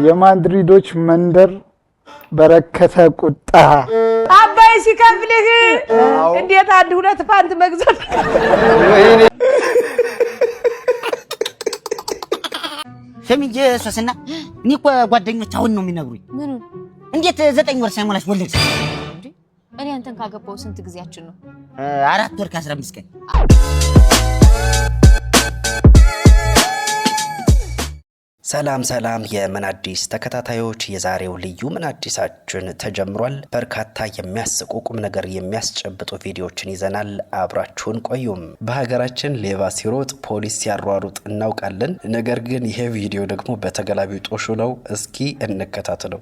የማድሪዶች መንደር በረከተ ቁጣ አባይ ሲከፍልህ እንዴት አንድ ሁለት ፓንት መግዛት ወይኔ ሰሚጄ ሶስና እኔ እኮ ጓደኞች አሁን ነው የሚነግሩኝ ምን እንዴት 9 ወር ሳይሞላሽ ወለድሽ እንዴ እኔ አንተን ካገባው ስንት ጊዜያችን ነው 4 ወር ከ15 ቀን ሰላም የምን አዲስ ተከታታዮች የዛሬው ልዩ ምን አዲሳችን ተጀምሯል። በርካታ የሚያስቁ ቁም ነገር የሚያስጨብጡ ቪዲዮዎችን ይዘናል። አብራችሁን ቆዩም። በሀገራችን ሌባ ሲሮጥ ፖሊስ ሲያሯሩጥ እናውቃለን። ነገር ግን ይሄ ቪዲዮ ደግሞ በተገላቢጦሹ ነው። እስኪ እንከታተለው።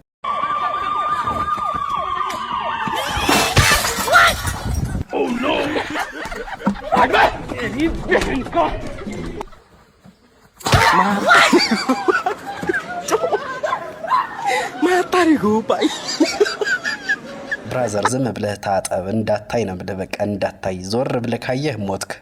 Oh no! ብራዘር ዝም ብለህ ታጠብ እንዳታይ ነው ብለህ በቃ እንዳታይ ዞር ብለህ ካየህ ሞትክ።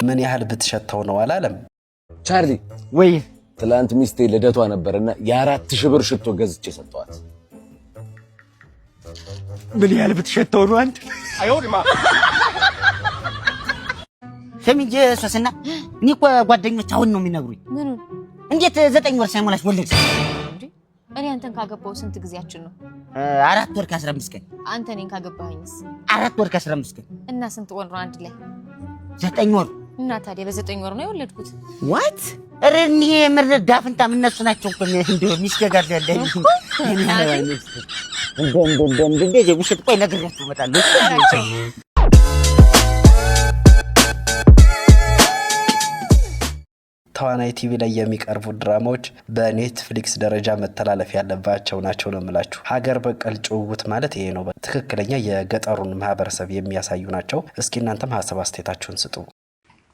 ምን ያህል ብትሸተው ነው አላለም ቻርሊ ወይ ትላንት ሚስቴ ልደቷ ነበርና የ4000 ብር ሽቶ ገዝቼ ሰጠዋት ምን ያህል ብትሸተው ነው አንተ አይወድማ ሰሚጄ ሶስና እኔ እኮ ጓደኞች አሁን ነው የሚነግሩኝ ምን እንዴት 9 ወር ሳይሞላሽ ወለድሽ እንዴ እኔ አንተን ካገባው ስንት ጊዜያችን ነው 4 ወር ከ15 ቀን አንተ እኔን ካገባኸኝስ 4 ወር ከ15 ቀን እና ስንት ወር ነው አንድ ላይ 9 ወር እና ታዲያ በ9 ወር ነው የወለድኩት what እኔ ምርዳ ፍንታም እነሱ ናቸው እኮ እንደው ሚስገጋር ያለ እንደ ውሸት ቆይ ነግሬያችሁ እመጣለሁ ተዋናይ ቲቪ ላይ የሚቀርቡ ድራማዎች በኔትፍሊክስ ደረጃ መተላለፍ ያለባቸው ናቸው ነው የምላችሁ። ሀገር በቀል ጭውውት ማለት ይሄ ነው። ትክክለኛ የገጠሩን ማህበረሰብ የሚያሳዩ ናቸው። እስኪ እናንተም ሀሳብ አስተያየታችሁን ስጡ።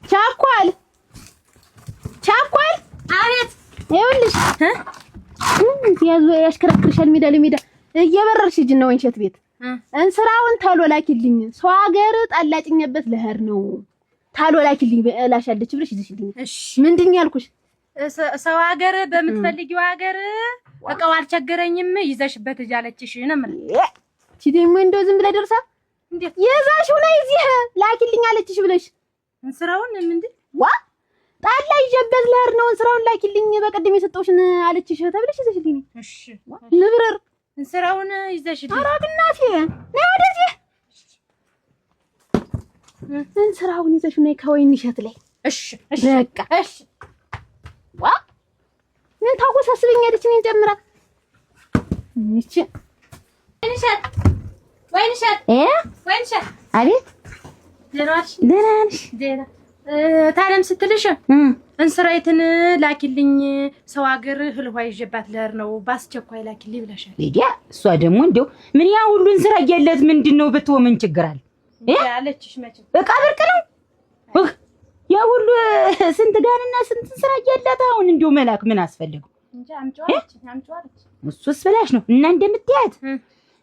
ቻኳል አቤት ይኸውልሽ ያዙ ያሽከረክርሻል ሜዳ ለሜዳ እየበረርሽ ጅና ወንሸት ቤት እንስራውን ታሎ ላኪልኝ ሰው ሀገር ጣላጭኝበት ለህር ነው ታሎ ላኪልኝ በላሻለች ብለሽ ይዝሽልኝ እሺ ምንድን ያልኩሽ ሰው ሀገር በመትፈልጊው ሀገር እቃው አልቸገረኝም ይዘሽበት እጃለችሽ ነው ማለት ሲደም እንደው ዝም ብለ ደርሳ እንዴ የዛሽው ላይ እዚህ ላኪልኝ አለችሽ ብለሽ እንስራውን ምንድን ዋ ጣላ ይጀበት ለህር ነው እንስራውን ላኪልኝ በቀደም የሰጠውሽን አለችሽ ተብለሽ ይዘሽልኝ እሺ ንብረር እንስራውን ይዘሽልኝ አራግናቴ ነው ወደዚህ እንስራውን ይዘሽ ነይ ከወይን እሸት ላይ እሺ በቃ እሺ ዋ ምን ታወሳስበኛለች እኔን ጨምራ እቺ ወይንሸት አቤት ደራሽ ታለም ስትልሽ እንስራይትን ላኪልኝ ሰው ሀገር ህልዋ ይጀባት ለህር ነው ባስቸኳይ ላኪልኝ ብለሻል ሊዲያ እሷ ደግሞ እንደው ምን ያ ሁሉ እንስራ እያለት ምንድነው በተወ ምን ችግር አለ ያለችሽ መቼ በቃ ብርቅ ነው ያ ሁሉ ስንት ጋንና ስንት እንስራ እያላት አሁን እንደው መላክ ምን አስፈልገው እንጂ አምጪዋለች እሱስ ብላሽ ነው እና እንደምትያት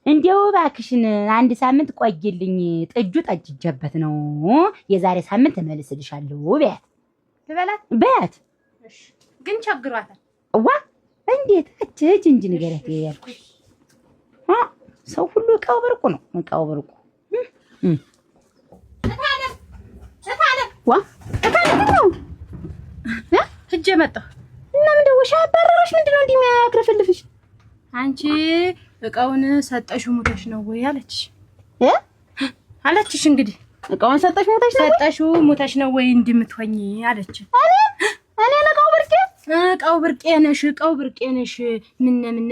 እንደው ባክሽን አንድ ሳምንት ቆይልኝ ጥጁ ጠጅጀበት ነው የዛሬ ሳምንት ተመልስልሻለሁ ቢያት በያት እሺ ግን ቸግሯታል ዋ እንዴት እቺ እንጂ ንገረት ያልኩሽ ሰው ሁሉ እቃው ብርቁ ነው እቃው ብርቁ ዋ ነው እጄ መጣሁ እና ምን ደውሻ አባረረሽ ምንድነው እንደሚያክረፈልፍሽ አንቺ እቃውን ሰጠሽ ሙተሽ ነው ወይ አለችሽ አለችሽ እንግዲህ እቃውን ሰጠሽ ሙተሽ ነው ወይ እንደምትሆኚ አለች እኔ እቃው ብርቄ ነሽ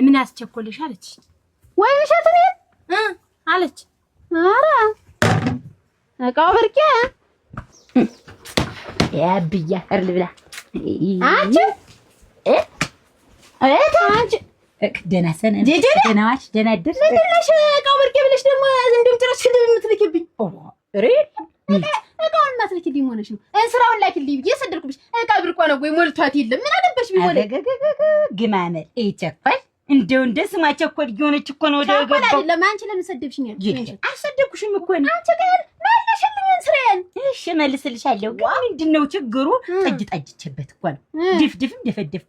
ምን አስቸኮልሽ አለች ወይ እሸት እኔ አለች ኧረ እቃው ብርቄ ያብያ እርል ብላ አንቺ አንቺ ደህና ሰነ ደህና ዋልሽ ደህና አደርሽ ለሽ እቃው ብርቄ ብለሽ ደግሞ እንደምትረሽ የምትልኪብኝ እቃውን ማትልኪልኝ ሆነሽ ነው እንስራውን ላኪልኝ ብዬ ሰደርኩብሽ እቃ ብርቆ ነው ወይ ሞልቷት የለም ምን አደበሽ ቢሆን ግማመል ይቸኳል እንደው እንደ ስማቸው እኮ ሊሆነች እኮ ነው ወደ ገባው አይደለም አንቺ ለምን ሰደብሽኝ ያልሽ አልሰደብኩሽም እኮ ነው አንቺ ጋር ማለሽልኝ እንስራዬን እሺ መልስልሻለሁ ግን ምንድነው ችግሩ ጠጅቼበት እኮ ነው ድፍድፍም ደፈደፍኩ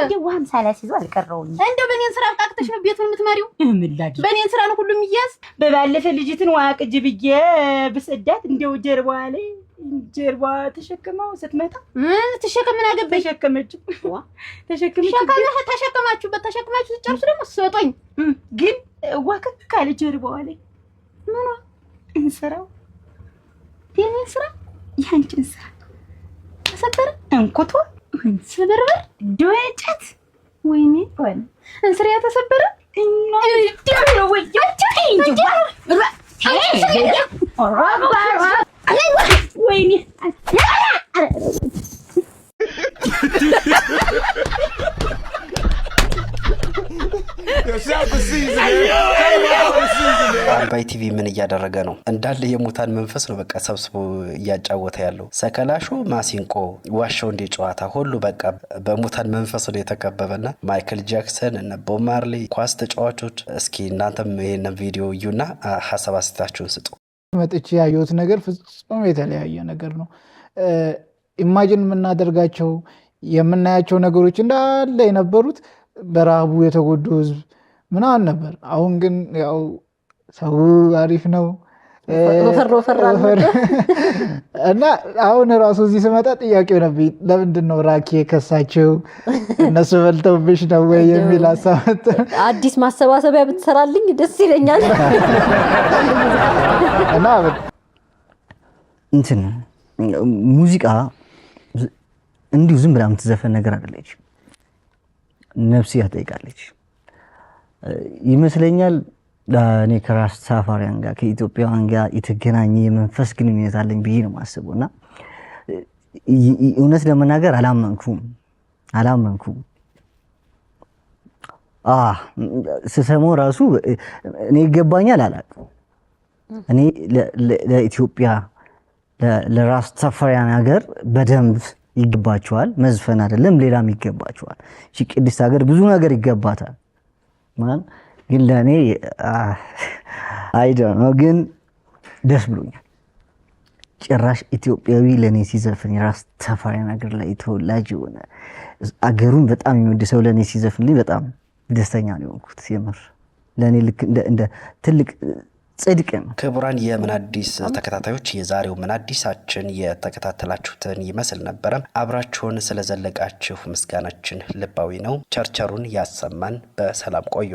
እንደው ዋም ሳላስይዘው አልቀረውኝ እንደው በኔን ስራ አቃቅተሽ ነው ቤቱን የምትመሪው ምን ላድርግ በኔን ስራ ነው ሁሉም ይያዝ በባለፈ ልጅትን ዋቅጅ ብዬ ብሰዳት እንደው ጀርባዋ ላይ ጀርባ ተሸክመው ስትመጣ ተሸከምን አገበሽ ተሸከማችሁበት ተሸክማችሁ ጨርሱ ደግሞ ሰጦኝ ግን ዋከክ ካለ ጀርባዋ ላይ ምኑ እንስራው የኔን ስራ ያንቺን ስራ ተሰበረ እንኩቶ ሰበርበር ዶጨት ወይኔ ወን እንስሪያ ተሰበረ እና ደብረ ወያች እንጂ ወይኔ አባይ ቲቪ ምን እያደረገ ነው? እንዳለ የሙታን መንፈስ ነው በቃ ሰብስቦ እያጫወተ ያለው። ሰከላሹ ማሲንቆ ዋሻው እንደ ጨዋታ ሁሉ በቃ በሙታን መንፈስ ነው የተከበበና ማይክል ጃክሰን እና ቦብ ማርሊ ኳስ ተጫዋቾች። እስኪ እናንተም ይሄንን ቪዲዮ እዩና ሐሳብ አስተያየታችሁን ስጡ። መጥቼ ያየሁት ነገር ፍጹም የተለያየ ነገር ነው። ኢማጂን የምናደርጋቸው የምናያቸው ነገሮች እንዳለ የነበሩት በረሃቡ የተጎዱ ህዝብ ምናምን ነበር። አሁን ግን ያው ሰው አሪፍ ነው እና አሁን ራሱ እዚህ ስመጣ ጥያቄው ነበር ለምንድን ነው ራኪ የከሳቸው እነሱ በልተውብሽ ነው ወይ የሚል ሀሳብ አዲስ ማሰባሰቢያ ብትሰራልኝ ደስ ይለኛል። እና እንትን ሙዚቃ እንዲሁ ዝም ብላ የምትዘፈን ነገር አይደለች። ነፍስ ያጠይቃለች ይመስለኛል። እኔ ከራስ ሳፋሪያን ጋር ከኢትዮጵያውያን ጋር የተገናኘ የመንፈስ ግንኙነት አለኝ ብዬ ነው የማስበው እና እውነት ለመናገር አላመንኩም። ስሰማው ራሱ እኔ ይገባኛል አላውቅም። እኔ ለኢትዮጵያ ለራስ ሳፋሪያን ሀገር በደንብ ይገባቸዋል። መዝፈን አይደለም ሌላም ይገባቸዋል። እሺ ቅድስት ሀገር ብዙ ነገር ይገባታል ማለት ግን ለኔ አይደለም ግን ደስ ብሎኛል። ጭራሽ ኢትዮጵያዊ ለኔ ሲዘፍን የራስ ሳፋሪያን ሀገር ላይ ተወላጅ የሆነ አገሩን በጣም የሚወድ ሰው ለኔ ሲዘፍንልኝ በጣም ደስተኛ ነው የሆንኩት። የምር ለኔ ልክ እንደ ትልቅ ጽድቅ ነው። ክቡራን የምን አዲስ ተከታታዮች የዛሬው ምን አዲሳችን የተከታተላችሁትን ይመስል ነበረ። አብራችሁን ስለዘለቃችሁ ምስጋናችን ልባዊ ነው። ቸርቸሩን ያሰማን። በሰላም ቆዩ።